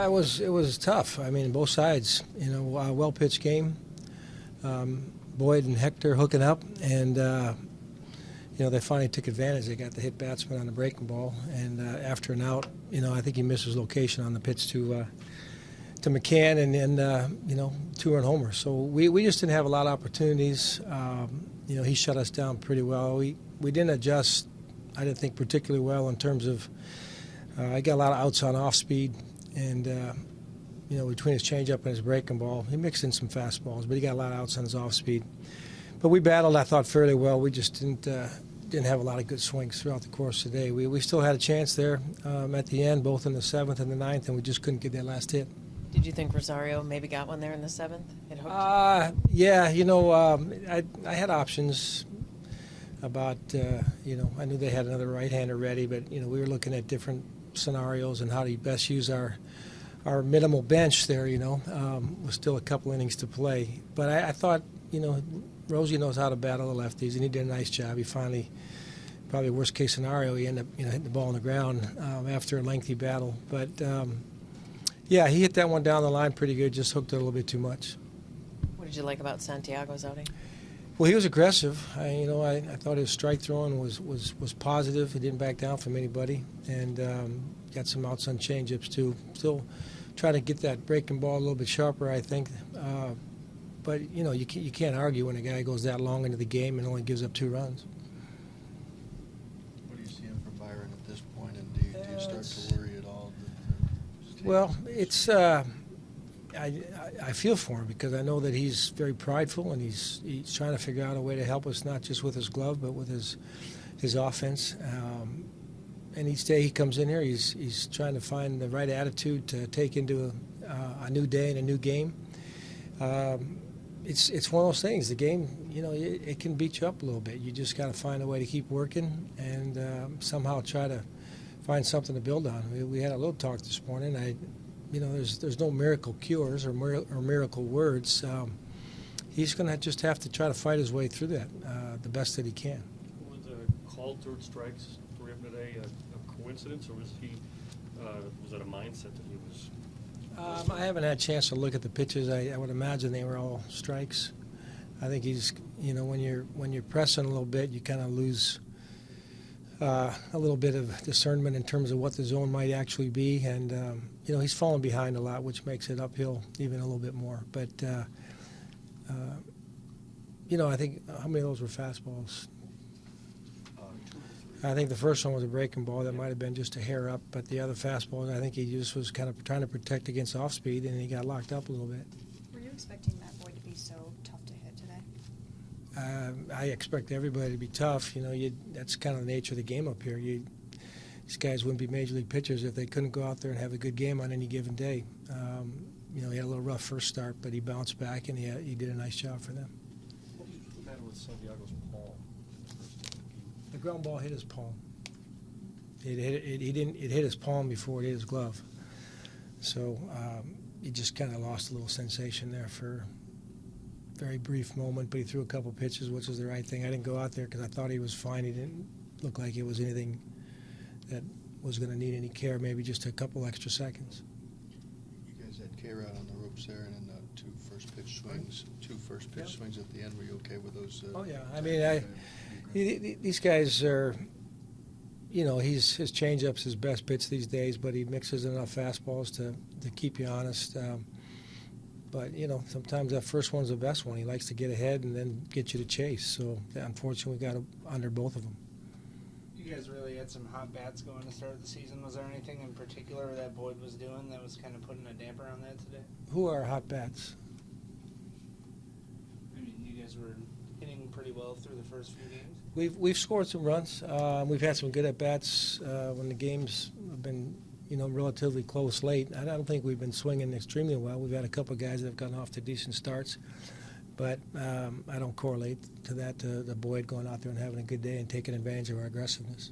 It was tough. I mean, both sides. You know, a well-pitched game. Boyd and Hector hooking up, and you know, they finally took advantage. They got the hit batsman on the breaking ball, and after an out, you know, I think he missed his location on the pitch to McCann, and you know, 2-run homer. So we just didn't have a lot of opportunities. You know, he shut us down pretty well. We didn't adjust, I didn't think, particularly well in terms of I got a lot of outs on off speed, and you know, between his changeup and his breaking ball, he mixed in some fastballs, but he got a lot of outs on his off speed. But we battled, I thought, fairly well. We just didn't have a lot of good swings throughout the course of the day. We still had a chance there at the end, both in the 7th and the 9th, and we just couldn't get that last hit. Did you think Rosario maybe got one there in the 7th? It hooked? Yeah, you know, I had options about, you know, I knew they had another right-hander ready, but, you know, we were looking at different scenarios and how to best use our minimal bench there, you know, with still a couple innings to play. But I thought, you know, Rosie knows how to battle the lefties, and he did a nice job. He finally, probably worst case scenario, he ended up, you know, hitting the ball on the ground after a lengthy battle. But yeah, he hit that one down the line pretty good. Just hooked it a little bit too much. What did you like about Santiago's outing? Well, he was aggressive. I thought his strike throwing was positive. He didn't back down from anybody, and got some outs on changeups too. Still trying to get that breaking ball a little bit sharper, I think. But you know, you can't argue when a guy goes that long into the game and only gives up 2 runs. What are you seeing from Byron at this point, and do you start to worry at all? Well, it's I feel for him because I know that he's very prideful, and he's trying to figure out a way to help us, not just with his glove but with his offense. And each day he comes in here, he's trying to find the right attitude to take into a new day and a new game. It's one of those things. The game, you know, it can beat you up a little bit. You just got to find a way to keep working and somehow try to find something to build on. We had a little talk this morning. You know, there's no miracle cures or miracle words. He's going to just have to try to fight his way through that the best that he can. Was the call third strikes for him today a coincidence, or was that a mindset that he was? I haven't had a chance to look at the pitches. I would imagine they were all strikes. I think he's, you know, when you're pressing a little bit, you kind of lose a little bit of discernment in terms of what the zone might actually be, and you know, he's fallen behind a lot, which makes it uphill even a little bit more. But you know, I think how many of those were fastballs? I think the first one was a breaking ball that might have been just a hair up, but the other fastball, I think he just was kind of trying to protect against off speed, and he got locked up a little bit. Were you expecting Matt Boyd to be so tough to hit today? I expect everybody to be tough. You know, that's kind of the nature of the game up here. These guys wouldn't be major league pitchers if they couldn't go out there and have a good game on any given day. You know, he had a little rough first start, but he bounced back, and he did a nice job for them. What was the matter with Santiago's palm? The ground ball hit his palm. It hit his palm before it hit his glove. So he just kind of lost a little sensation there for a very brief moment, but he threw a couple pitches, which was the right thing. I didn't go out there because I thought he was fine. He didn't look like it was anything that was going to need any care, maybe just a couple extra seconds. You guys had K-Rod on the ropes there, and then two first pitch swings at the end. Were you okay with those? Oh, yeah. I mean, these guys are, you know, his changeup's his best pitch these days, but he mixes enough fastballs to keep you honest. But, you know, sometimes that first one's the best one. He likes to get ahead and then get you to chase. So, unfortunately, we got under both of them. You guys really had some hot bats going to start the season. Was there anything in particular that Boyd was doing that was kind of putting a damper on that today? Who are hot bats? I mean, you guys were hitting pretty well through the first few games. We've scored some runs. We've had some good at bats when the games have been, you know, relatively close late. I don't think we've been swinging extremely well. We've had a couple of guys that have gotten off to decent starts, but I don't correlate to that to the Boyd going out there and having a good day and taking advantage of our aggressiveness.